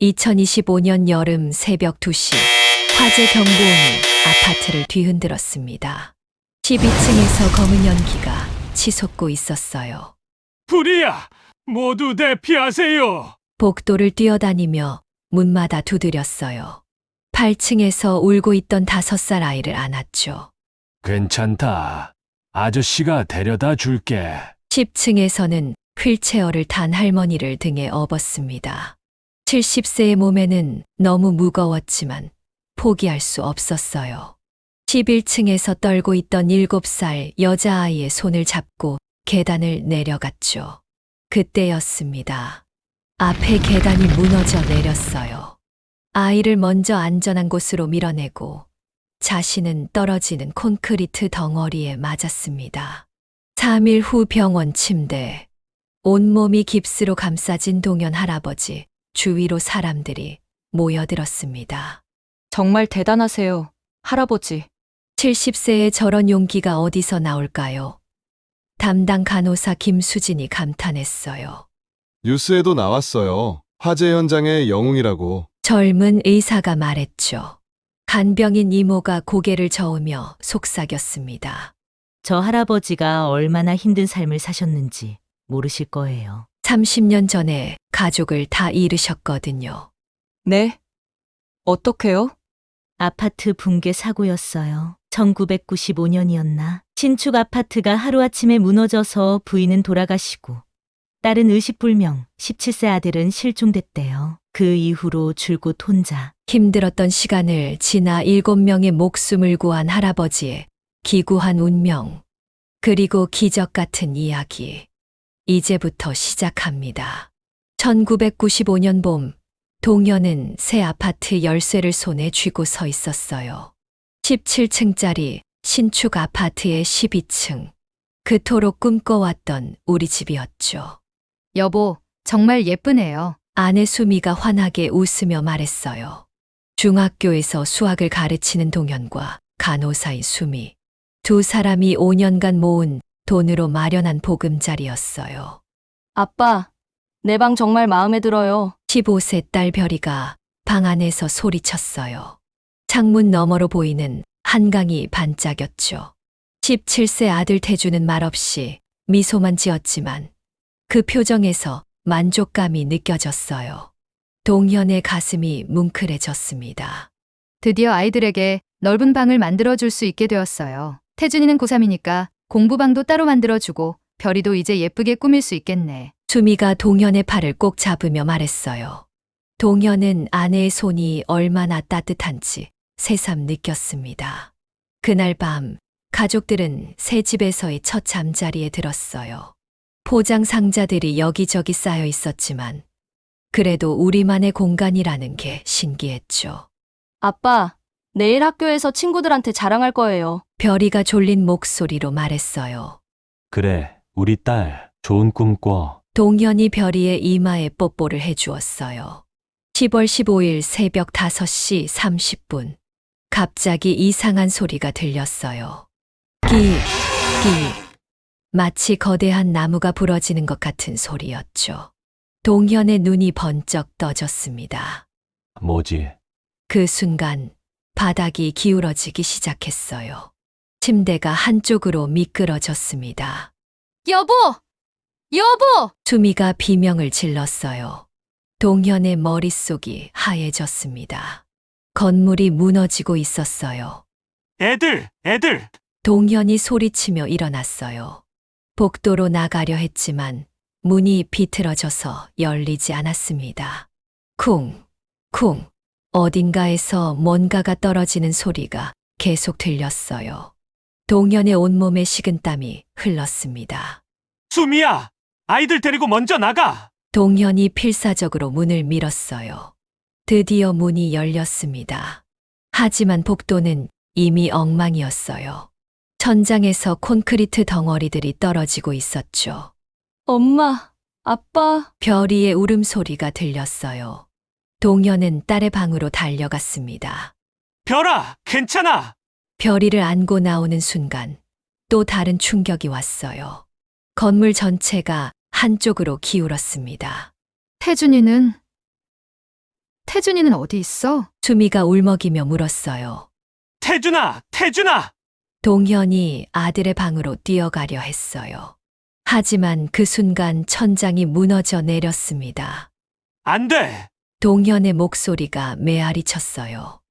2025년 여름 새벽 2시 화재 경보음이 아파트를 뒤흔들었습니다. 12층에서 검은 연기가 치솟고 있었어요. 불이야! 모두 대피하세요! 복도를 뛰어다니며 문마다 두드렸어요. 8층에서 울고 있던 5살 아이를 안았죠. 괜찮다. 아저씨가 데려다 줄게. 10층에서는 휠체어를 탄 할머니를 등에 업었습니다. 70세의 몸에는 너무 무거웠지만 포기할 수 없었어요. 11층에서 떨고 있던 7살 여자아이의 손을 잡고 계단을 내려갔죠. 그때였습니다. 앞에 계단이 무너져 내렸어요. 아이를 먼저 안전한 곳으로 밀어내고 자신은 떨어지는 콘크리트 덩어리에 맞았습니다. 3일 후 병원 침대. 온몸이 깁스로 감싸진 동현 할아버지, 주위로 사람들이 모여들었습니다. 정말 대단하세요, 할아버지. 70세에 저런 용기가 어디서 나올까요? 담당 간호사 김수진이 감탄했어요. 뉴스에도 나왔어요. 화재 현장의 영웅이라고. 젊은 의사가 말했죠. 간병인 이모가 고개를 저으며 속삭였습니다. 저 할아버지가 얼마나 힘든 삶을 사셨는지 모르실 거예요. 30년 전에 가족을 다 잃으셨거든요. 네? 어떡해요? 아파트 붕괴 사고였어요. 1995년이었나? 신축 아파트가 하루아침에 무너져서 부인은 돌아가시고 딸은 의식불명, 17세 아들은 실종됐대요. 그 이후로 줄곧 혼자. 힘들었던 시간을 지나 7명의 목숨을 구한 할아버지의 기구한 운명, 그리고 기적 같은 이야기. 이제부터 시작합니다. 1995년 봄, 동현은 새 아파트 열쇠를 손에 쥐고 서 있었어요. 17층짜리 신축 아파트의 12층. 그토록 꿈꿔왔던 우리 집이었죠. 여보, 정말 예쁘네요. 아내 수미가 환하게 웃으며 말했어요. 중학교에서 수학을 가르치는 동현과 간호사인 수미. 두 사람이 5년간 모은 돈으로 마련한 보금자리였어요. 아빠, 내 방 정말 마음에 들어요. 15세 딸 별이가 방 안에서 소리쳤어요. 창문 너머로 보이는 한강이 반짝였죠. 17세 아들 태주는 말없이 미소만 지었지만 그 표정에서 만족감이 느껴졌어요. 동현의 가슴이 뭉클해졌습니다. 드디어 아이들에게 넓은 방을 만들어줄 수 있게 되었어요. 태준이는 고3이니까 공부방도 따로 만들어주고 별이도 이제 예쁘게 꾸밀 수 있겠네. 수미가 동현의 팔을 꼭 잡으며 말했어요. 동현은 아내의 손이 얼마나 따뜻한지 새삼 느꼈습니다. 그날 밤 가족들은 새 집에서의 첫 잠자리에 들었어요. 포장 상자들이 여기저기 쌓여 있었지만 그래도 우리만의 공간이라는 게 신기했죠. 아빠, 내일 학교에서 친구들한테 자랑할 거예요. 별이가 졸린 목소리로 말했어요. 그래, 우리 딸, 좋은 꿈 꿔. 동현이 별이의 이마에 뽀뽀를 해주었어요. 10월 15일 새벽 5시 30분. 갑자기 이상한 소리가 들렸어요. 끼. 마치 거대한 나무가 부러지는 것 같은 소리였죠. 동현의 눈이 번쩍 떠졌습니다. 뭐지? 그 순간 바닥이 기울어지기 시작했어요. 침대가 한쪽으로 미끄러졌습니다. 여보! 여보! 수미가 비명을 질렀어요. 동현의 머릿속이 하얘졌습니다. 건물이 무너지고 있었어요. 애들! 동현이 소리치며 일어났어요. 복도로 나가려 했지만 문이 비틀어져서 열리지 않았습니다. 쿵. 어딘가에서 뭔가가 떨어지는 소리가 계속 들렸어요. 동현의 온몸에 식은땀이 흘렀습니다. 수미야! 아이들 데리고 먼저 나가! 동현이 필사적으로 문을 밀었어요. 드디어 문이 열렸습니다. 하지만 복도는 이미 엉망이었어요. 천장에서 콘크리트 덩어리들이 떨어지고 있었죠. 엄마, 아빠. 별이의 울음소리가 들렸어요. 동현은 딸의 방으로 달려갔습니다. 별아, 괜찮아! 별이를 안고 나오는 순간 또 다른 충격이 왔어요. 건물 전체가 한쪽으로 기울었습니다. 태준이는 태준이는 어디 있어? 수미가 울먹이며 물었어요. 태준아! 태준아! 동현이 아들의 방으로 뛰어가려 했어요. 하지만 그 순간 천장이 무너져 내렸습니다. 안 돼! 동현의 목소리가 메아리 쳤어요.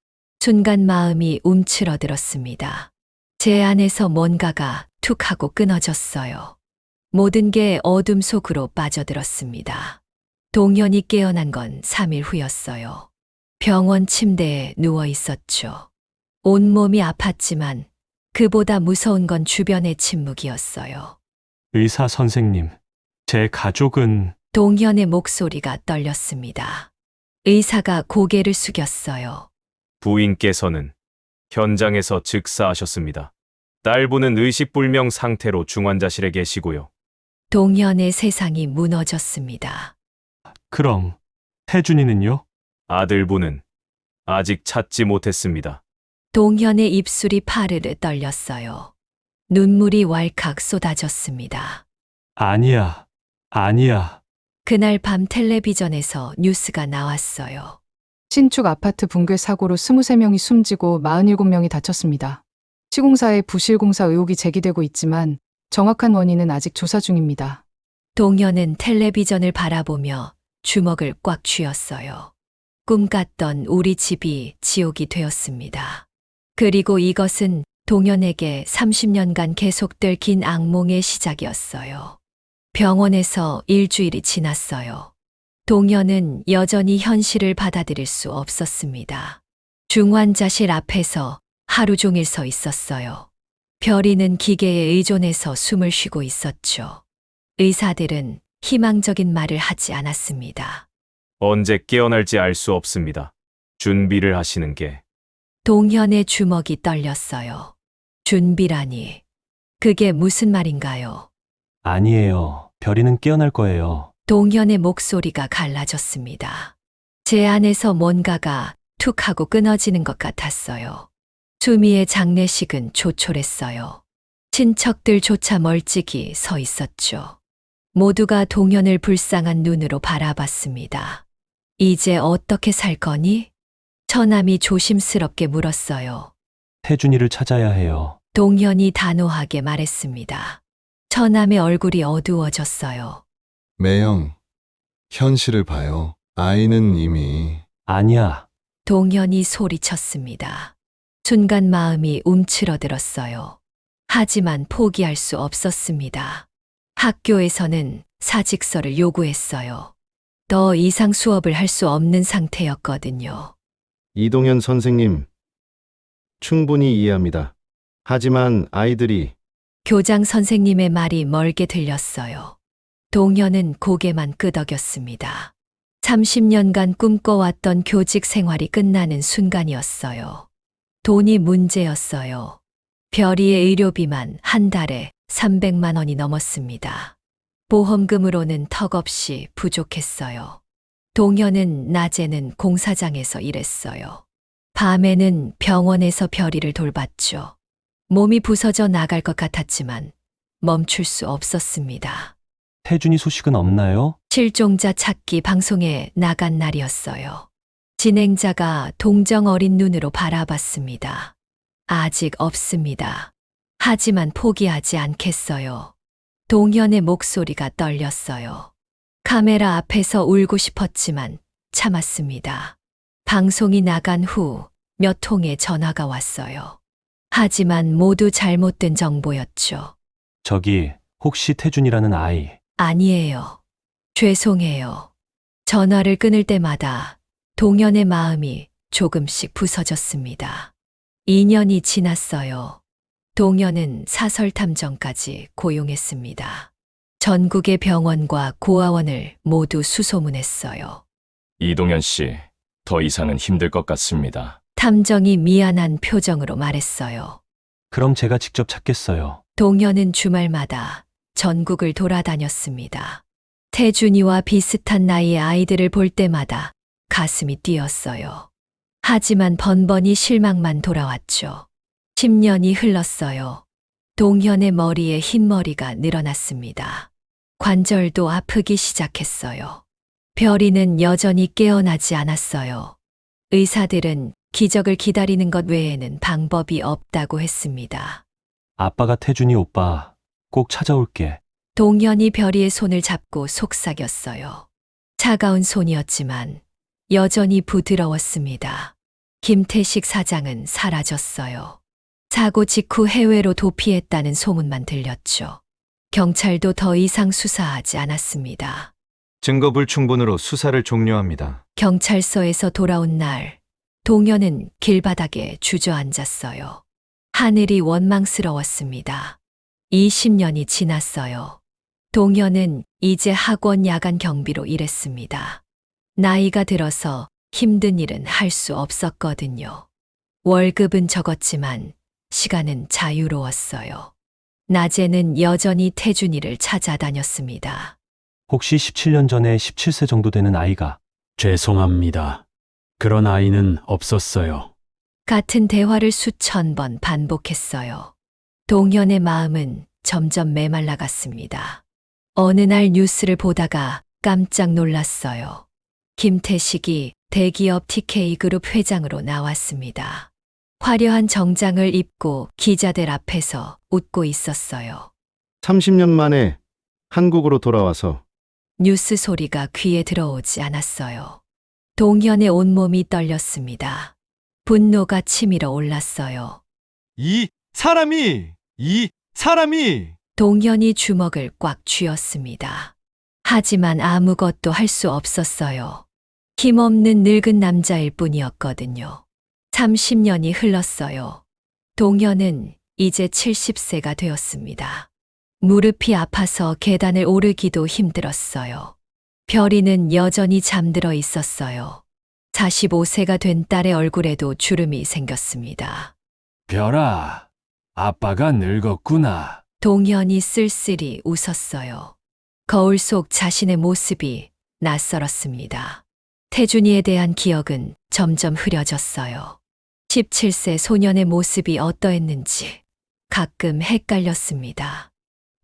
순간 마음이 움츠러들었습니다. 제 안에서 뭔가가 툭 하고 끊어졌어요. 모든 게 어둠 속으로 빠져들었습니다. 동현이 깨어난 건 3일 후였어요. 병원 침대에 누워 있었죠. 온몸이 아팠지만 그보다 무서운 건 주변의 침묵이었어요. 의사 선생님, 제 가족은 동현의 목소리가 떨렸습니다. 의사가 고개를 숙였어요. 부인께서는 현장에서 즉사하셨습니다. 딸분은 의식불명 상태로 중환자실에 계시고요. 동현의 세상이 무너졌습니다. 그럼 태준이는요? 아들분은 아직 찾지 못했습니다. 동현의 입술이 파르르 떨렸어요. 눈물이 왈칵 쏟아졌습니다. 아니야. 아니야. 그날 밤 텔레비전에서 뉴스가 나왔어요. 신축 아파트 붕괴 사고로 23명이 숨지고 47명이 다쳤습니다. 시공사의 부실공사 의혹이 제기되고 있지만 정확한 원인은 아직 조사 중입니다. 동현은 텔레비전을 바라보며 주먹을 꽉 쥐었어요. 꿈 같던 우리 집이 지옥이 되었습니다. 그리고 이것은 동현에게 30년간 계속될 긴 악몽의 시작이었어요. 병원에서 일주일이 지났어요. 동현은 여전히 현실을 받아들일 수 없었습니다. 중환자실 앞에서 하루 종일 서 있었어요. 별이는 기계에 의존해서 숨을 쉬고 있었죠. 의사들은 희망적인 말을 하지 않았습니다. 언제 깨어날지 알 수 없습니다. 준비를 하시는 게 동현의 주먹이 떨렸어요. 준비라니. 그게 무슨 말인가요? 아니에요. 별이는 깨어날 거예요. 동현의 목소리가 갈라졌습니다. 제 안에서 뭔가가 툭 하고 끊어지는 것 같았어요. 수미의 장례식은 조촐했어요. 친척들조차 멀찍이 서 있었죠. 모두가 동현을 불쌍한 눈으로 바라봤습니다. 이제 어떻게 살 거니? 처남이 조심스럽게 물었어요. 태준이를 찾아야 해요. 동현이 단호하게 말했습니다. 처남의 얼굴이 어두워졌어요. 매영, 현실을 봐요. 아이는 이미 아니야. 동현이 소리쳤습니다. 순간 마음이 움츠러들었어요. 하지만 포기할 수 없었습니다. 학교에서는 사직서를 요구했어요. 더 이상 수업을 할 수 없는 상태였거든요. 이동현 선생님, 충분히 이해합니다. 하지만 아이들이 교장 선생님의 말이 멀게 들렸어요. 동현은 고개만 끄덕였습니다. 30년간 꿈꿔왔던 교직 생활이 끝나는 순간이었어요. 돈이 문제였어요. 별이의 의료비만 한 달에 300만 원이 넘었습니다. 보험금으로는 턱없이 부족했어요. 동현은 낮에는 공사장에서 일했어요. 밤에는 병원에서 별이를 돌봤죠. 몸이 부서져 나갈 것 같았지만 멈출 수 없었습니다. 태준이 소식은 없나요? 실종자 찾기 방송에 나간 날이었어요. 진행자가 동정 어린 눈으로 바라봤습니다. 아직 없습니다. 하지만 포기하지 않겠어요. 동현의 목소리가 떨렸어요. 카메라 앞에서 울고 싶었지만 참았습니다. 방송이 나간 후 몇 통의 전화가 왔어요. 하지만 모두 잘못된 정보였죠. 저기, 혹시 태준이라는 아이. 아니에요. 죄송해요. 전화를 끊을 때마다 동현의 마음이 조금씩 부서졌습니다. 2년이 지났어요. 동현은 사설탐정까지 고용했습니다. 전국의 병원과 고아원을 모두 수소문했어요. 이동현 씨, 더 이상은 힘들 것 같습니다. 탐정이 미안한 표정으로 말했어요. 그럼 제가 직접 찾겠어요. 동현은 주말마다 전국을 돌아다녔습니다. 태준이와 비슷한 나이의 아이들을 볼 때마다 가슴이 뛰었어요. 하지만 번번이 실망만 돌아왔죠. 10년이 흘렀어요. 동현의 머리에 흰머리가 늘어났습니다. 관절도 아프기 시작했어요. 별이는 여전히 깨어나지 않았어요. 의사들은 기적을 기다리는 것 외에는 방법이 없다고 했습니다. 아빠가 태준이 오빠 꼭 찾아올게. 동현이 별이의 손을 잡고 속삭였어요. 차가운 손이었지만 여전히 부드러웠습니다. 김태식 사장은 사라졌어요. 사고 직후 해외로 도피했다는 소문만 들렸죠. 경찰도 더 이상 수사하지 않았습니다. 증거 불충분으로 수사를 종료합니다. 경찰서에서 돌아온 날, 동현은 길바닥에 주저앉았어요. 하늘이 원망스러웠습니다. 20년이 지났어요. 동현은 이제 학원 야간 경비로 일했습니다. 나이가 들어서 힘든 일은 할 수 없었거든요. 월급은 적었지만 시간은 자유로웠어요. 낮에는 여전히 태준이를 찾아다녔습니다. 혹시 17년 전에 17세 정도 되는 아이가 죄송합니다. 그런 아이는 없었어요. 같은 대화를 수천 번 반복했어요. 동현의 마음은 점점 메말라갔습니다. 어느 날 뉴스를 보다가 깜짝 놀랐어요. 김태식이 대기업 TK그룹 회장으로 나왔습니다. 화려한 정장을 입고 기자들 앞에서 웃고 있었어요. 30년 만에 한국으로 돌아와서 뉴스 소리가 귀에 들어오지 않았어요. 동현의 온몸이 떨렸습니다. 분노가 치밀어 올랐어요. 이 사람이 동현이 주먹을 꽉 쥐었습니다. 하지만 아무것도 할 수 없었어요. 힘없는 늙은 남자일 뿐이었거든요. 30년이 흘렀어요. 동현은 이제 70세가 되었습니다. 무릎이 아파서 계단을 오르기도 힘들었어요. 별이는 여전히 잠들어 있었어요. 45세가 된 딸의 얼굴에도 주름이 생겼습니다. 별아, 아빠가 늙었구나. 동현이 쓸쓸히 웃었어요. 거울 속 자신의 모습이 낯설었습니다. 태준이에 대한 기억은 점점 흐려졌어요. 17세 소년의 모습이 어떠했는지 가끔 헷갈렸습니다.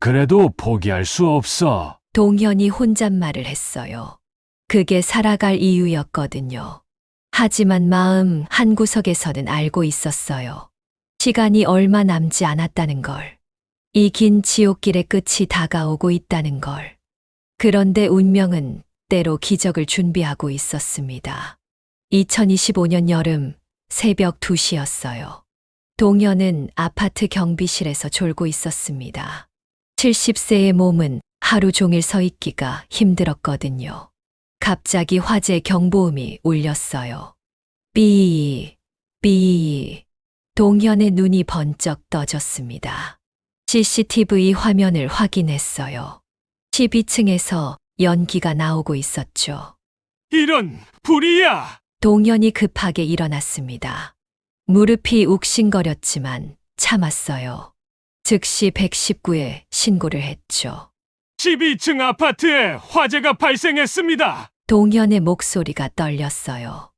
그래도 포기할 수 없어. 동현이 혼잣말을 했어요. 그게 살아갈 이유였거든요. 하지만 마음 한구석에서는 알고 있었어요. 시간이 얼마 남지 않았다는 걸. 이 긴 지옥길의 끝이 다가오고 있다는 걸. 그런데 운명은 때로 기적을 준비하고 있었습니다. 2025년 여름 새벽 2시였어요. 동현은 아파트 경비실에서 졸고 있었습니다. 70세의 몸은 하루 종일 서 있기가 힘들었거든요. 갑자기 화재 경보음이 울렸어요. 삐. 동현의 눈이 번쩍 떠졌습니다. CCTV 화면을 확인했어요. 12층에서 연기가 나오고 있었죠. 이런 불이야! 동현이 급하게 일어났습니다. 무릎이 욱신거렸지만 참았어요. 즉시 119에 신고를 했죠. 12층 아파트에 화재가 발생했습니다. 동현의 목소리가 떨렸어요.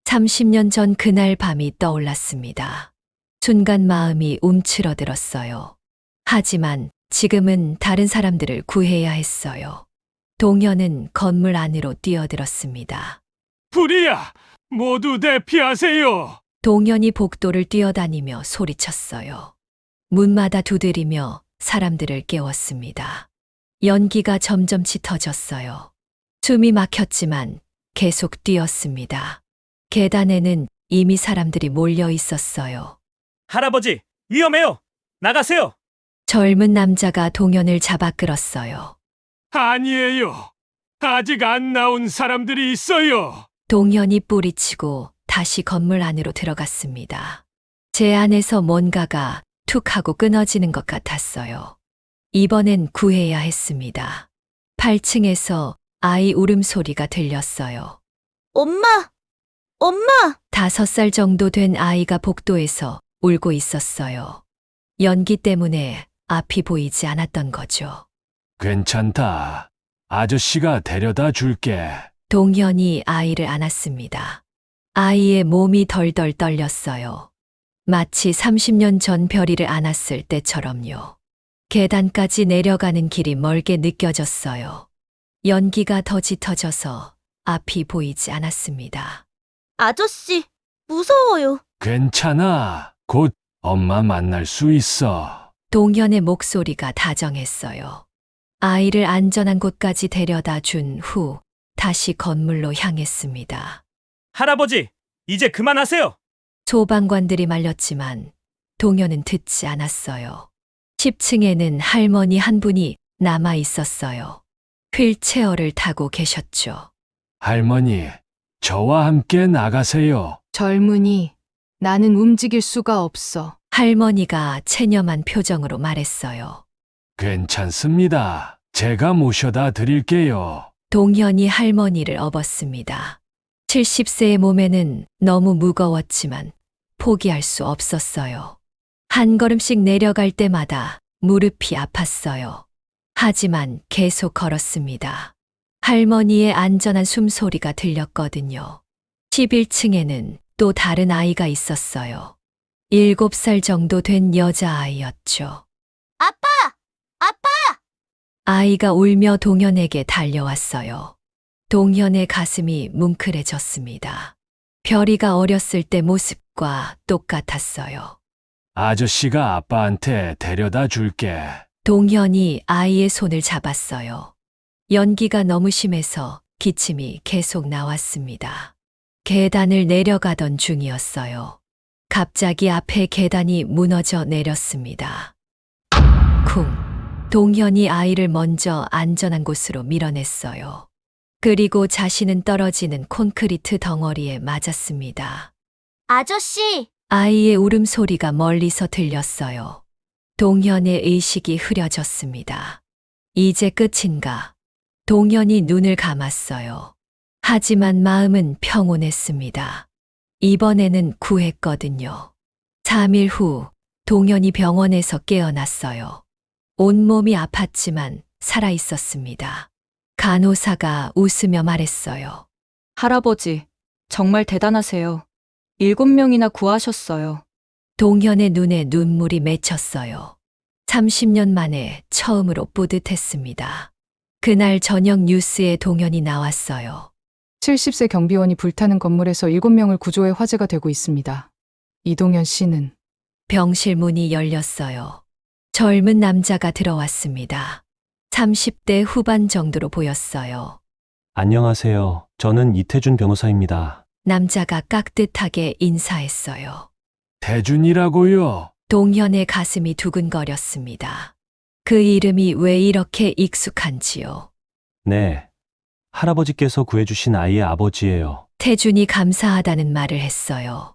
30년 전 그날 밤이 떠올랐습니다. 순간 마음이 움츠러들었어요. 하지만 지금은 다른 사람들을 구해야 했어요. 동현은 건물 안으로 뛰어들었습니다. 불이야! 모두 대피하세요! 동현이 복도를 뛰어다니며 소리쳤어요. 문마다 두드리며 사람들을 깨웠습니다. 연기가 점점 짙어졌어요. 숨이 막혔지만 계속 뛰었습니다. 계단에는 이미 사람들이 몰려 있었어요. 할아버지, 위험해요. 나가세요. 젊은 남자가 동현을 잡아 끌었어요. 아니에요. 아직 안 나온 사람들이 있어요. 동현이 뿌리치고 다시 건물 안으로 들어갔습니다. 제 안에서 뭔가가 툭 하고 끊어지는 것 같았어요. 이번엔 구해야 했습니다. 8층에서 아이 울음소리가 들렸어요. 엄마! 5살 정도 된 아이가 복도에서 울고 있었어요. 연기 때문에 앞이 보이지 않았던 거죠. 괜찮다. 아저씨가 데려다 줄게. 동현이 아이를 안았습니다. 아이의 몸이 덜덜 떨렸어요. 마치 30년 전 별이를 안았을 때처럼요. 계단까지 내려가는 길이 멀게 느껴졌어요. 연기가 더 짙어져서 앞이 보이지 않았습니다. 아저씨, 무서워요. 괜찮아. 곧 엄마 만날 수 있어. 동현의 목소리가 다정했어요. 아이를 안전한 곳까지 데려다 준 후 다시 건물로 향했습니다. 할아버지, 이제 그만하세요. 소방관들이 말렸지만 동현은 듣지 않았어요. 10층에는 할머니 한 분이 남아 있었어요. 휠체어를 타고 계셨죠. 할머니, 저와 함께 나가세요. 젊은이, 나는 움직일 수가 없어. 할머니가 체념한 표정으로 말했어요. 괜찮습니다. 제가 모셔다 드릴게요. 동현이 할머니를 업었습니다. 70세의 몸에는 너무 무거웠지만 포기할 수 없었어요. 한 걸음씩 내려갈 때마다 무릎이 아팠어요. 하지만 계속 걸었습니다. 할머니의 안전한 숨소리가 들렸거든요. 11층에는 또 다른 아이가 있었어요. 7살 정도 된 여자아이였죠. 아빠! 아빠! 아이가 울며 동현에게 달려왔어요. 동현의 가슴이 뭉클해졌습니다. 별이가 어렸을 때 모습과 똑같았어요. 아저씨가 아빠한테 데려다 줄게. 동현이 아이의 손을 잡았어요. 연기가 너무 심해서 기침이 계속 나왔습니다. 계단을 내려가던 중이었어요. 갑자기 앞에 계단이 무너져 내렸습니다. 쿵! 동현이 아이를 먼저 안전한 곳으로 밀어냈어요. 그리고 자신은 떨어지는 콘크리트 덩어리에 맞았습니다. 아저씨! 아이의 울음소리가 멀리서 들렸어요. 동현의 의식이 흐려졌습니다. 이제 끝인가? 동현이 눈을 감았어요. 하지만 마음은 평온했습니다. 이번에는 구했거든요. 3일 후 동현이 병원에서 깨어났어요. 온몸이 아팠지만 살아있었습니다. 간호사가 웃으며 말했어요. 할아버지, 정말 대단하세요. 7명이나 구하셨어요. 동현의 눈에 눈물이 맺혔어요. 30년 만에 처음으로 뿌듯했습니다. 그날 저녁 뉴스에 동현이 나왔어요. 70세 경비원이 불타는 건물에서 7명을 구조해 화제가 되고 있습니다. 이동현 씨는 병실 문이 열렸어요. 젊은 남자가 들어왔습니다. 30대 후반 정도로 보였어요. 안녕하세요. 저는 이태준 변호사입니다. 남자가 깍듯하게 인사했어요. 태준이라고요. 동현의 가슴이 두근거렸습니다. 그 이름이 왜 이렇게 익숙한지요. 네. 할아버지께서 구해주신 아이의 아버지예요. 태준이 감사하다는 말을 했어요.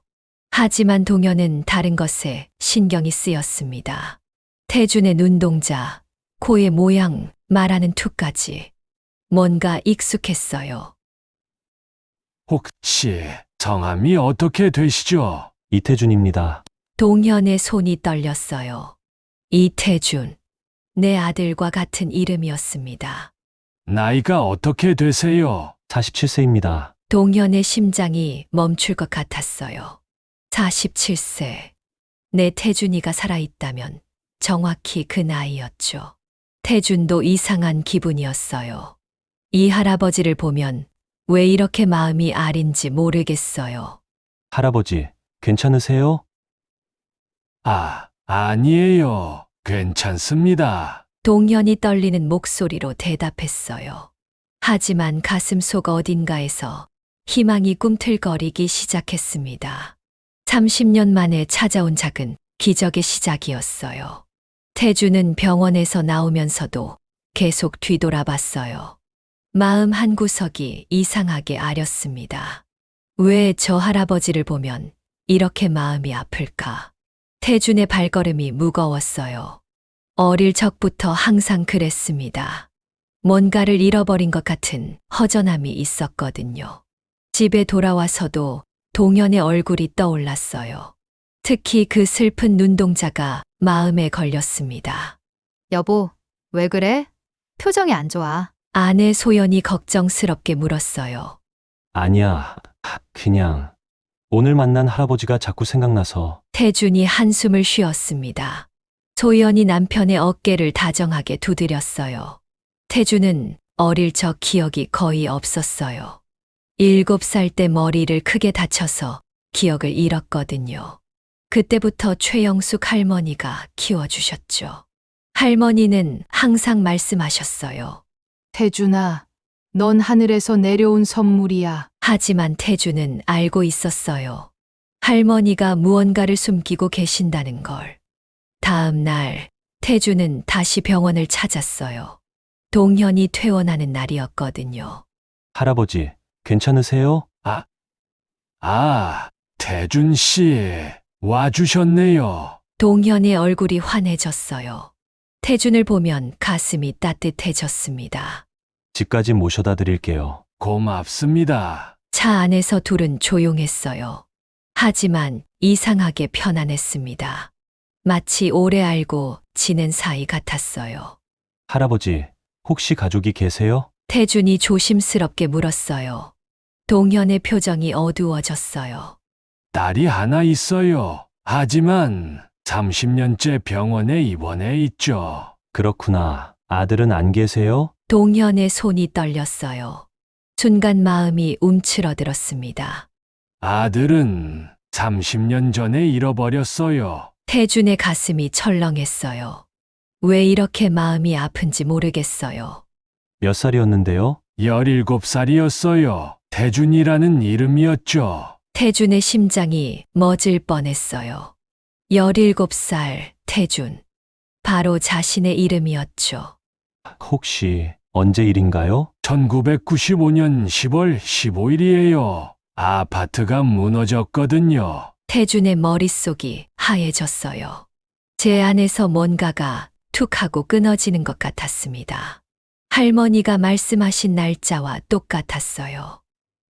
하지만 동현은 다른 것에 신경이 쓰였습니다. 태준의 눈동자, 코의 모양, 말하는 투까지. 뭔가 익숙했어요. 혹시 성함이 어떻게 되시죠? 이태준입니다. 동현의 손이 떨렸어요. 이태준. 내 아들과 같은 이름이었습니다. 나이가 어떻게 되세요? 47세입니다. 동현의 심장이 멈출 것 같았어요. 47세. 내 태준이가 살아있다면 정확히 그 나이였죠. 태준도 이상한 기분이었어요. 이 할아버지를 보면 왜 이렇게 마음이 아린지 모르겠어요. 할아버지, 괜찮으세요? 아니에요. 괜찮습니다. 동현이 떨리는 목소리로 대답했어요. 하지만 가슴속 어딘가에서 희망이 꿈틀거리기 시작했습니다. 30년 만에 찾아온 작은 기적의 시작이었어요. 태준은 병원에서 나오면서도 계속 뒤돌아봤어요. 마음 한구석이 이상하게 아렸습니다. 왜 저 할아버지를 보면 이렇게 마음이 아플까? 태준의 발걸음이 무거웠어요. 어릴 적부터 항상 그랬습니다. 뭔가를 잃어버린 것 같은 허전함이 있었거든요. 집에 돌아와서도 동현의 얼굴이 떠올랐어요. 특히 그 슬픈 눈동자가 마음에 걸렸습니다. 여보, 왜 그래? 표정이 안 좋아. 아내 소연이 걱정스럽게 물었어요. 아니야. 그냥 오늘 만난 할아버지가 자꾸 생각나서. 태준이 한숨을 쉬었습니다. 소연이 남편의 어깨를 다정하게 두드렸어요. 태준은 어릴 적 기억이 거의 없었어요. 7살 때 머리를 크게 다쳐서 기억을 잃었거든요. 그때부터 최영숙 할머니가 키워주셨죠. 할머니는 항상 말씀하셨어요. 태준아, 넌 하늘에서 내려온 선물이야. 하지만 태주는 알고 있었어요. 할머니가 무언가를 숨기고 계신다는 걸. 다음 날, 태주는 다시 병원을 찾았어요. 동현이 퇴원하는 날이었거든요. 할아버지, 괜찮으세요? 태준 씨, 와주셨네요. 동현의 얼굴이 환해졌어요. 태준을 보면 가슴이 따뜻해졌습니다. 집까지 모셔다 드릴게요. 고맙습니다. 차 안에서 둘은 조용했어요. 하지만 이상하게 편안했습니다. 마치 오래 알고 지낸 사이 같았어요. 할아버지, 혹시 가족이 계세요? 태준이 조심스럽게 물었어요. 동현의 표정이 어두워졌어요. 딸이 하나 있어요. 하지만 30년째 병원에 입원해 있죠. 그렇구나. 아들은 안 계세요? 동현의 손이 떨렸어요. 순간 마음이 움츠러들었습니다. 아들은 30년 전에 잃어버렸어요. 태준의 가슴이 철렁했어요. 왜 이렇게 마음이 아픈지 모르겠어요. 몇 살이었는데요? 17살이었어요. 태준이라는 이름이었죠. 태준의 심장이 멎을 뻔했어요. 17살 태준. 바로 자신의 이름이었죠. 혹시 언제 일인가요? 1995년 10월 15일이에요. 아파트가 무너졌거든요. 태준의 머릿속이 하얘졌어요. 제 안에서 뭔가가 툭 하고 끊어지는 것 같았습니다. 할머니가 말씀하신 날짜와 똑같았어요.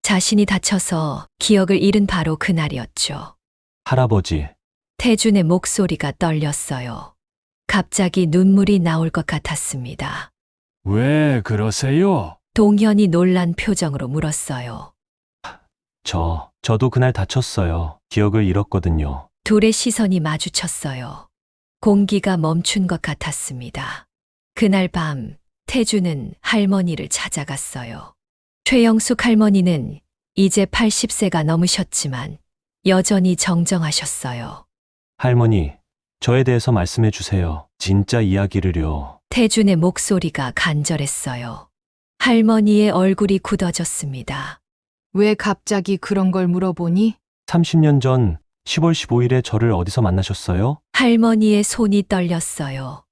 자신이 다쳐서 기억을 잃은 바로 그날이었죠. 할아버지, 태준의 목소리가 떨렸어요. 갑자기 눈물이 나올 것 같았습니다. 왜 그러세요? 동현이 놀란 표정으로 물었어요. 저도 그날 다쳤어요. 기억을 잃었거든요. 둘의 시선이 마주쳤어요. 공기가 멈춘 것 같았습니다. 그날 밤, 태주는 할머니를 찾아갔어요. 최영숙 할머니는 이제 80세가 넘으셨지만 여전히 정정하셨어요. 할머니, 저에 대해서 말씀해 주세요. 진짜 이야기를요. 태준의 목소리가 간절했어요. 할머니의 얼굴이 굳어졌습니다. 왜 갑자기 그런 걸 물어보니? 30년 전 10월 15일에 저를 어디서 만나셨어요? 할머니의 손이 떨렸어요.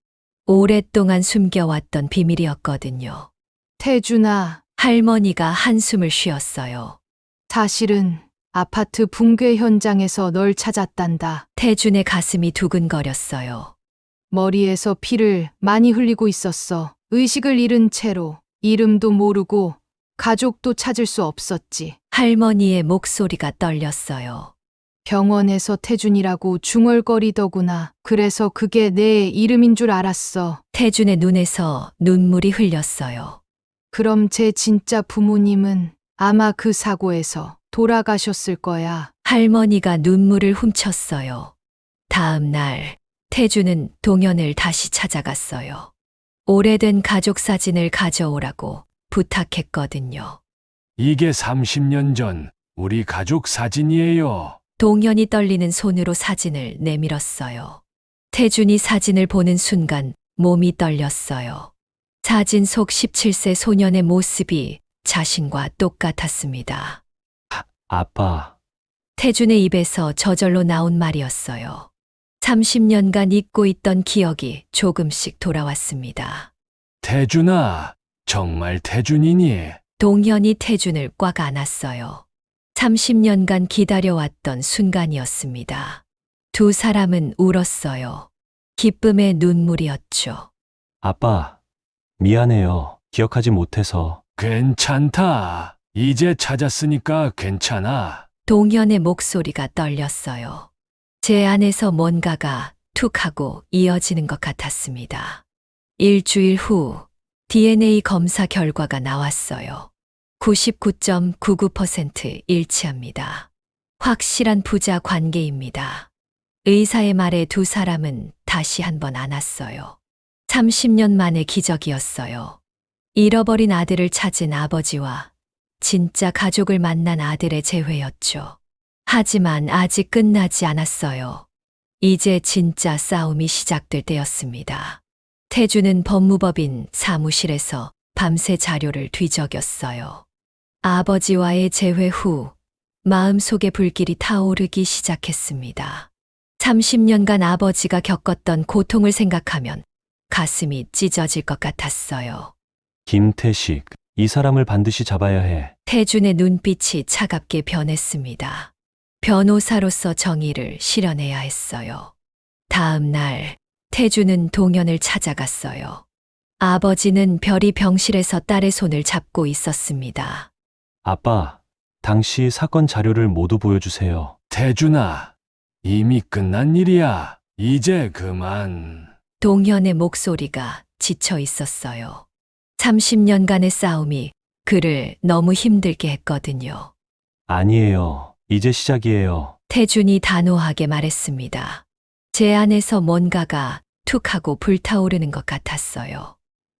오랫동안 숨겨왔던 비밀이었거든요. 태준아, 할머니가 한숨을 쉬었어요. 사실은 아파트 붕괴 현장에서 널 찾았단다. 태준의 가슴이 두근거렸어요. 머리에서 피를 많이 흘리고 있었어. 의식을 잃은 채로 이름도 모르고 가족도 찾을 수 없었지. 할머니의 목소리가 떨렸어요. 병원에서 태준이라고 중얼거리더구나. 그래서 그게 내 이름인 줄 알았어. 태준의 눈에서 눈물이 흘렸어요. 그럼 제 진짜 부모님은 아마 그 사고에서 돌아가셨을 거야. 할머니가 눈물을 훔쳤어요. 다음 날, 태준은 동현을 다시 찾아갔어요. 오래된 가족 사진을 가져오라고 부탁했거든요. 이게 30년 전 우리 가족 사진이에요. 동현이 떨리는 손으로 사진을 내밀었어요. 태준이 사진을 보는 순간 몸이 떨렸어요. 사진 속 17세 소년의 모습이 자신과 똑같았습니다. 아빠, 태준의 입에서 저절로 나온 말이었어요. 30년간 잊고 있던 기억이 조금씩 돌아왔습니다. 태준아, 정말 태준이니? 동현이 태준을 꽉 안았어요. 30년간 기다려왔던 순간이었습니다. 두 사람은 울었어요. 기쁨의 눈물이었죠. 아빠, 미안해요. 기억하지 못해서. 괜찮다. 이제 찾았으니까 괜찮아. 동현의 목소리가 떨렸어요. 제 안에서 뭔가가 툭 하고 이어지는 것 같았습니다. 일주일 후 DNA 검사 결과가 나왔어요. 99.99% 일치합니다. 확실한 부자 관계입니다. 의사의 말에 두 사람은 다시 한번 안았어요. 30년 만의 기적이었어요. 잃어버린 아들을 찾은 아버지와 진짜 가족을 만난 아들의 재회였죠. 하지만 아직 끝나지 않았어요. 이제 진짜 싸움이 시작될 때였습니다. 태주는 법무법인 사무실에서 밤새 자료를 뒤적였어요. 아버지와의 재회 후 마음속에 불길이 타오르기 시작했습니다. 30년간 아버지가 겪었던 고통을 생각하면 가슴이 찢어질 것 같았어요. 김태식, 이 사람을 반드시 잡아야 해. 태준의 눈빛이 차갑게 변했습니다. 변호사로서 정의를 실현해야 했어요. 다음 날, 태준은 동현을 찾아갔어요. 아버지는 별이 병실에서 딸의 손을 잡고 있었습니다. 아빠, 당시 사건 자료를 모두 보여주세요. 태준아, 이미 끝난 일이야. 이제 그만. 동현의 목소리가 지쳐 있었어요. 30년간의 싸움이 그를 너무 힘들게 했거든요. 아니에요. 이제 시작이에요. 태준이 단호하게 말했습니다. 제 안에서 뭔가가 툭 하고 불타오르는 것 같았어요.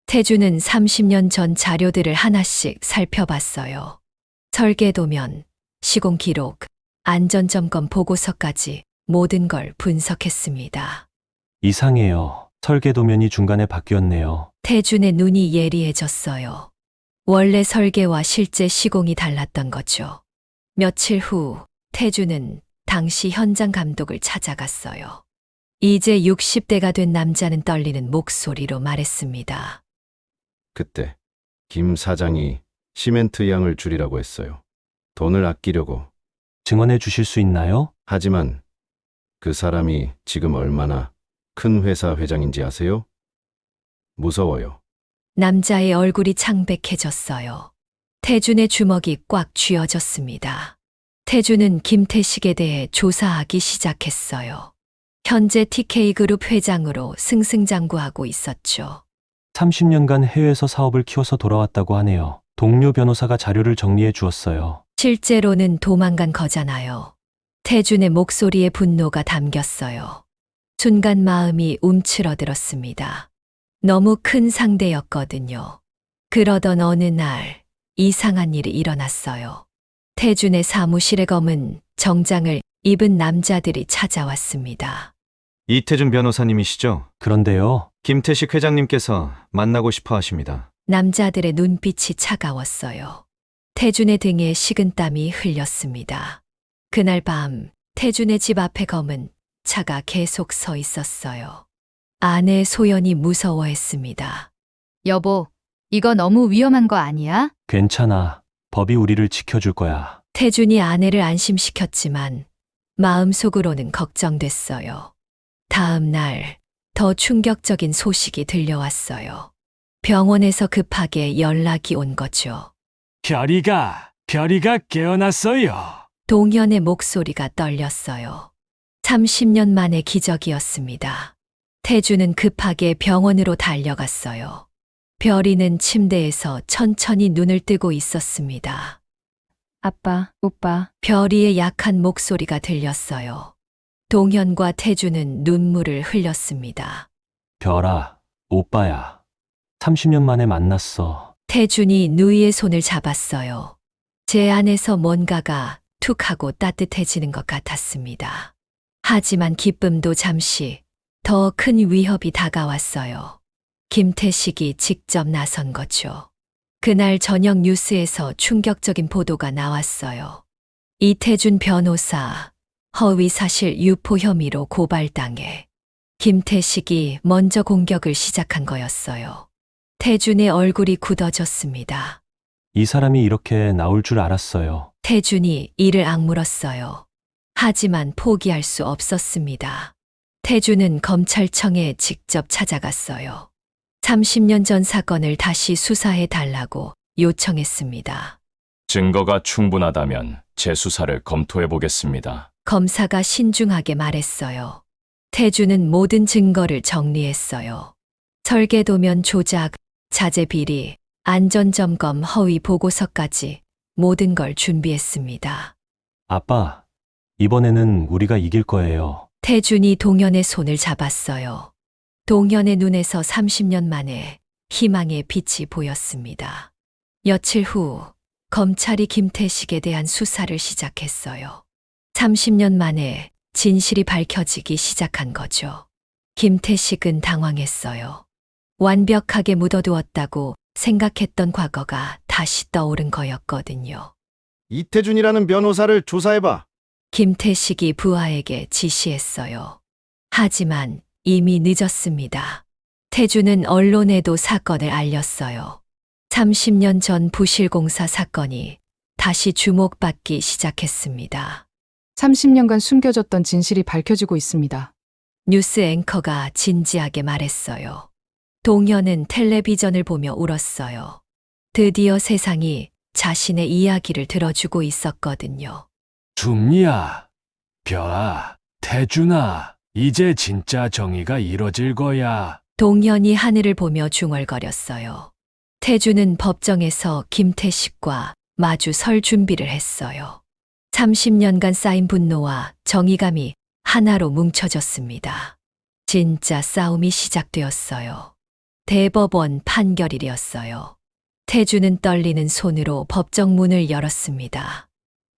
태준은 30년 전 자료들을 하나씩 살펴봤어요. 설계도면, 시공 기록, 안전점검 보고서까지 모든 걸 분석했습니다. 이상해요. 설계도면이 중간에 바뀌었네요. 태준의 눈이 예리해졌어요. 원래 설계와 실제 시공이 달랐던 거죠. 며칠 후 태준은 당시 현장 감독을 찾아갔어요. 이제 60대가 된 남자는 떨리는 목소리로 말했습니다. 그때 김 사장이 시멘트 양을 줄이라고 했어요. 돈을 아끼려고. 증언해 주실 수 있나요? 하지만 그 사람이 지금 얼마나 큰 회사 회장인지 아세요? 무서워요. 남자의 얼굴이 창백해졌어요. 태준의 주먹이 꽉 쥐어졌습니다. 태준은 김태식에 대해 조사하기 시작했어요. 현재 TK그룹 회장으로 승승장구하고 있었죠. 30년간 해외에서 사업을 키워서 돌아왔다고 하네요. 동료 변호사가 자료를 정리해 주었어요. 실제로는 도망간 거잖아요. 태준의 목소리에 분노가 담겼어요. 순간 마음이 움츠러들었습니다. 너무 큰 상대였거든요. 그러던 어느 날 이상한 일이 일어났어요. 태준의 사무실에 검은 정장을 입은 남자들이 찾아왔습니다. 이태준 변호사님이시죠? 그런데요. 김태식 회장님께서 만나고 싶어 하십니다. 남자들의 눈빛이 차가웠어요. 태준의 등에 식은땀이 흘렸습니다. 그날 밤 태준의 집 앞에 검은 차가 계속 서 있었어요. 아내 소연이 무서워했습니다. 여보, 이거 너무 위험한 거 아니야? 괜찮아. 법이 우리를 지켜줄 거야. 태준이 아내를 안심시켰지만 마음속으로는 걱정됐어요. 다음 날 더 충격적인 소식이 들려왔어요. 병원에서 급하게 연락이 온 거죠. 별이가 깨어났어요. 동현의 목소리가 떨렸어요. 30년 만의 기적이었습니다. 태준은 급하게 병원으로 달려갔어요. 별이는 침대에서 천천히 눈을 뜨고 있었습니다. 아빠, 오빠. 별이의 약한 목소리가 들렸어요. 동현과 태준은 눈물을 흘렸습니다. 별아, 오빠야. 30년 만에 만났어. 태준이 누이의 손을 잡았어요. 제 안에서 뭔가가 툭 하고 따뜻해지는 것 같았습니다. 하지만 기쁨도 잠시 더 큰 위협이 다가왔어요. 김태식이 직접 나선 거죠. 그날 저녁 뉴스에서 충격적인 보도가 나왔어요. 이태준 변호사 허위 사실 유포 혐의로 고발당해 김태식이 먼저 공격을 시작한 거였어요. 태준의 얼굴이 굳어졌습니다. 이 사람이 이렇게 나올 줄 알았어요. 태준이 이를 악물었어요. 하지만 포기할 수 없었습니다. 태준은 검찰청에 직접 찾아갔어요. 30년 전 사건을 다시 수사해 달라고 요청했습니다. 증거가 충분하다면 재수사를 검토해 보겠습니다. 검사가 신중하게 말했어요. 태준은 모든 증거를 정리했어요. 설계도면 조작, 자재 비리, 안전점검 허위 보고서까지 모든 걸 준비했습니다. 아빠, 이번에는 우리가 이길 거예요. 태준이 동현의 손을 잡았어요. 동현의 눈에서 30년 만에 희망의 빛이 보였습니다. 며칠 후 검찰이 김태식에 대한 수사를 시작했어요. 30년 만에 진실이 밝혀지기 시작한 거죠. 김태식은 당황했어요. 완벽하게 묻어두었다고 생각했던 과거가 다시 떠오른 거였거든요. 이태준이라는 변호사를 조사해봐. 김태식이 부하에게 지시했어요. 하지만 이미 늦었습니다. 태준은 언론에도 사건을 알렸어요. 30년 전 부실공사 사건이 다시 주목받기 시작했습니다. 30년간 숨겨졌던 진실이 밝혀지고 있습니다. 뉴스 앵커가 진지하게 말했어요. 동현은 텔레비전을 보며 울었어요. 드디어 세상이 자신의 이야기를 들어주고 있었거든요. 준미야, 벼아, 태준아, 이제 진짜 정의가 이뤄질 거야. 동현이 하늘을 보며 중얼거렸어요. 태준은 법정에서 김태식과 마주 설 준비를 했어요. 30년간 쌓인 분노와 정의감이 하나로 뭉쳐졌습니다. 진짜 싸움이 시작되었어요. 대법원 판결일이었어요. 태준은 떨리는 손으로 법정 문을 열었습니다.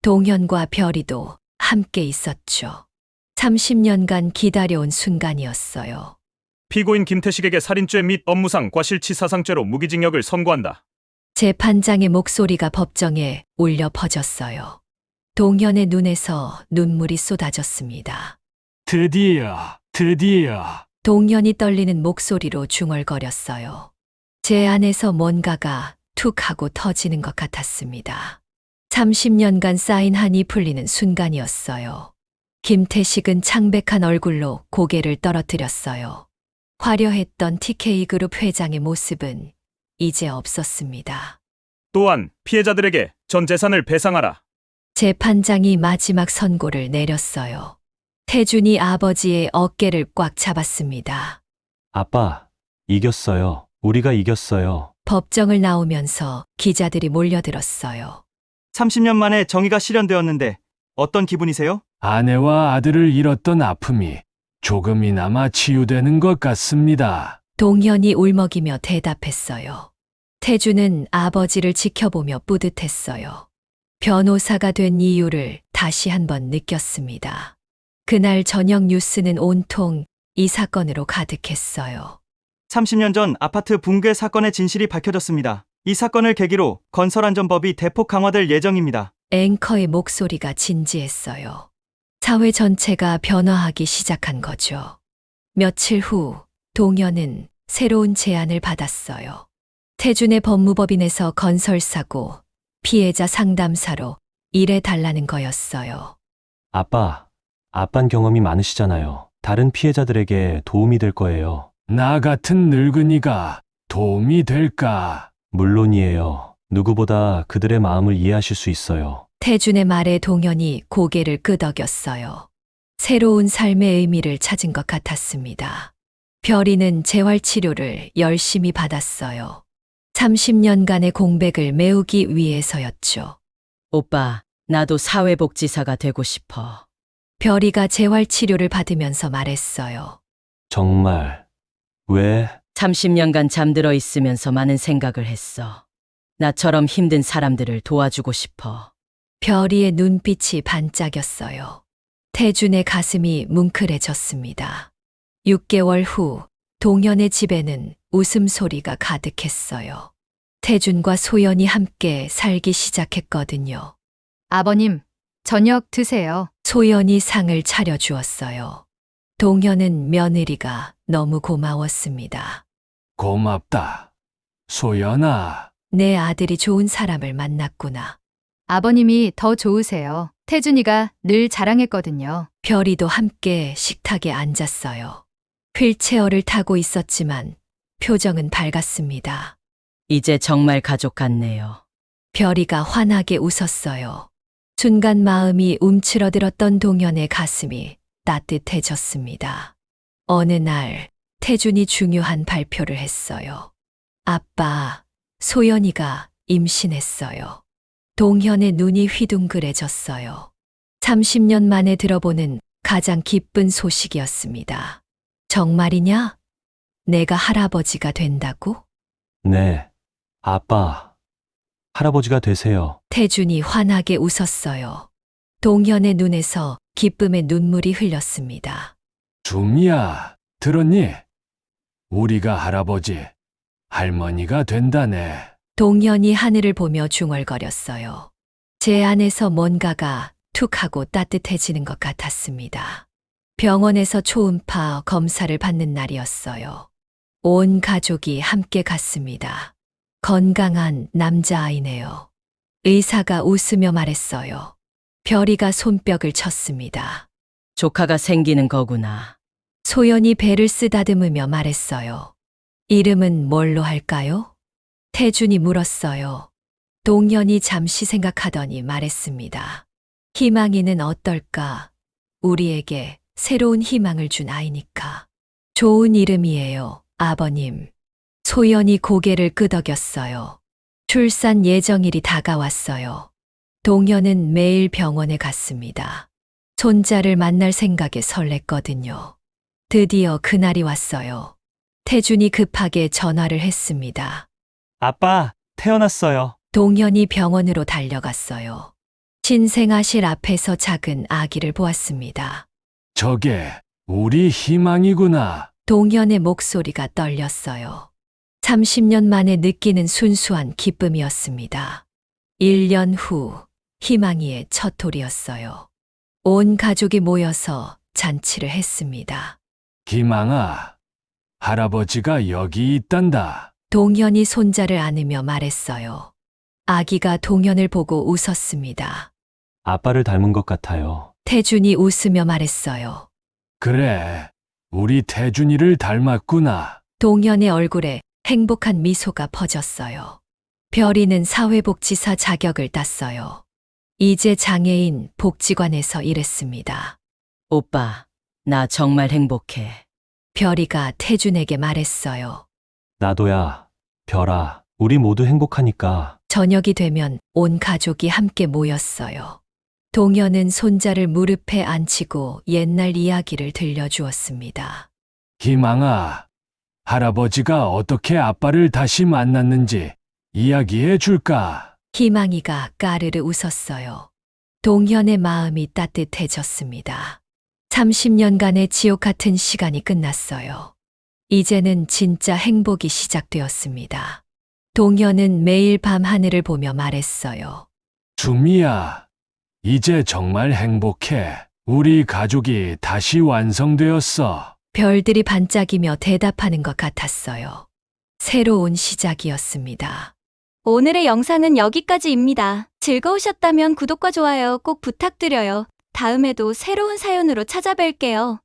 동현과 별이도 함께 있었죠. 30년간 기다려온 순간이었어요. 피고인 김태식에게 살인죄 및 업무상 과실치사상죄로 무기징역을 선고한다. 재판장의 목소리가 법정에 울려 퍼졌어요. 동현의 눈에서 눈물이 쏟아졌습니다. 드디어. 동현이 떨리는 목소리로 중얼거렸어요. 제 안에서 뭔가가 툭 하고 터지는 것 같았습니다. 30년간 쌓인 한이 풀리는 순간이었어요. 김태식은 창백한 얼굴로 고개를 떨어뜨렸어요. 화려했던 TK그룹 회장의 모습은 이제 없었습니다. 또한 피해자들에게 전 재산을 배상하라. 재판장이 마지막 선고를 내렸어요. 태준이 아버지의 어깨를 꽉 잡았습니다. 아빠, 이겼어요. 우리가 이겼어요. 법정을 나오면서 기자들이 몰려들었어요. 30년 만에 정의가 실현되었는데 어떤 기분이세요? 아내와 아들을 잃었던 아픔이 조금이나마 치유되는 것 같습니다. 동현이 울먹이며 대답했어요. 태준은 아버지를 지켜보며 뿌듯했어요. 변호사가 된 이유를 다시 한번 느꼈습니다. 그날 저녁 뉴스는 온통 이 사건으로 가득했어요. 30년 전 아파트 붕괴 사건의 진실이 밝혀졌습니다. 이 사건을 계기로 건설안전법이 대폭 강화될 예정입니다. 앵커의 목소리가 진지했어요. 사회 전체가 변화하기 시작한 거죠. 며칠 후 동현은 새로운 제안을 받았어요. 태준의 법무법인에서 건설사고 피해자 상담사로 일해달라는 거였어요. 아빤 경험이 많으시잖아요. 다른 피해자들에게 도움이 될 거예요. 나 같은 늙은이가 도움이 될까? 물론이에요. 누구보다 그들의 마음을 이해하실 수 있어요. 태준의 말에 동현이 고개를 끄덕였어요. 새로운 삶의 의미를 찾은 것 같았습니다. 별이는 재활치료를 열심히 받았어요. 30년간의 공백을 메우기 위해서였죠. 오빠, 나도 사회복지사가 되고 싶어. 별이가 재활치료를 받으면서 말했어요. 정말, 왜? 30년간 잠들어 있으면서 많은 생각을 했어. 나처럼 힘든 사람들을 도와주고 싶어. 별이의 눈빛이 반짝였어요. 태준의 가슴이 뭉클해졌습니다. 6개월 후 동현의 집에는 웃음소리가 가득했어요. 태준과 소연이 함께 살기 시작했거든요. 아버님, 저녁 드세요. 소연이 상을 차려주었어요. 동현은 며느리가 너무 고마웠습니다. 고맙다. 소연아. 내 아들이 좋은 사람을 만났구나. 아버님이 더 좋으세요. 태준이가 늘 자랑했거든요. 별이도 함께 식탁에 앉았어요. 휠체어를 타고 있었지만 표정은 밝았습니다. 이제 정말 가족 같네요. 별이가 환하게 웃었어요. 순간 마음이 움츠러들었던 동현의 가슴이 따뜻해졌습니다. 어느 날 태준이 중요한 발표를 했어요. 아빠, 소연이가 임신했어요. 동현의 눈이 휘둥그레졌어요. 30년 만에 들어보는 가장 기쁜 소식이었습니다. 정말이냐? 내가 할아버지가 된다고? 네, 아빠. 할아버지가 되세요. 태준이 환하게 웃었어요. 동현의 눈에서 기쁨의 눈물이 흘렸습니다. 주미야, 들었니? 우리가 할아버지, 할머니가 된다네. 동현이 하늘을 보며 중얼거렸어요. 제 안에서 뭔가가 툭 하고 따뜻해지는 것 같았습니다. 병원에서 초음파 검사를 받는 날이었어요. 온 가족이 함께 갔습니다. 건강한 남자아이네요. 의사가 웃으며 말했어요. 별이가 손뼉을 쳤습니다. 조카가 생기는 거구나. 소연이 배를 쓰다듬으며 말했어요. 이름은 뭘로 할까요? 태준이 물었어요. 동현이 잠시 생각하더니 말했습니다. 희망이는 어떨까? 우리에게 새로운 희망을 준 아이니까. 좋은 이름이에요, 아버님. 소연이 고개를 끄덕였어요. 출산 예정일이 다가왔어요. 동현은 매일 병원에 갔습니다. 손자를 만날 생각에 설렜거든요. 드디어 그날이 왔어요. 태준이 급하게 전화를 했습니다. 아빠, 태어났어요. 동현이 병원으로 달려갔어요. 신생아실 앞에서 작은 아기를 보았습니다. 저게 우리 희망이구나. 동현의 목소리가 떨렸어요. 30년 만에 느끼는 순수한 기쁨이었습니다. 1년 후 희망이의 첫 돌이었어요. 온 가족이 모여서 잔치를 했습니다. 희망아, 할아버지가 여기 있단다. 동현이 손자를 안으며 말했어요. 아기가 동현을 보고 웃었습니다. 아빠를 닮은 것 같아요. 태준이 웃으며 말했어요. 그래, 우리 태준이를 닮았구나. 동현의 얼굴에 행복한 미소가 퍼졌어요. 별이는 사회복지사 자격을 땄어요. 이제 장애인 복지관에서 일했습니다. 오빠, 나 정말 행복해. 별이가 태준에게 말했어요. 나도야, 별아, 우리 모두 행복하니까. 저녁이 되면 온 가족이 함께 모였어요. 동현은 손자를 무릎에 앉히고 옛날 이야기를 들려주었습니다. 희망아, 할아버지가 어떻게 아빠를 다시 만났는지 이야기해 줄까? 희망이가 까르르 웃었어요. 동현의 마음이 따뜻해졌습니다. 30년간의 지옥 같은 시간이 끝났어요. 이제는 진짜 행복이 시작되었습니다. 동현은 매일 밤 하늘을 보며 말했어요. 주미야, 이제 정말 행복해. 우리 가족이 다시 완성되었어. 별들이 반짝이며 대답하는 것 같았어요. 새로운 시작이었습니다. 오늘의 영상은 여기까지입니다. 즐거우셨다면 구독과 좋아요 꼭 부탁드려요. 다음에도 새로운 사연으로 찾아뵐게요.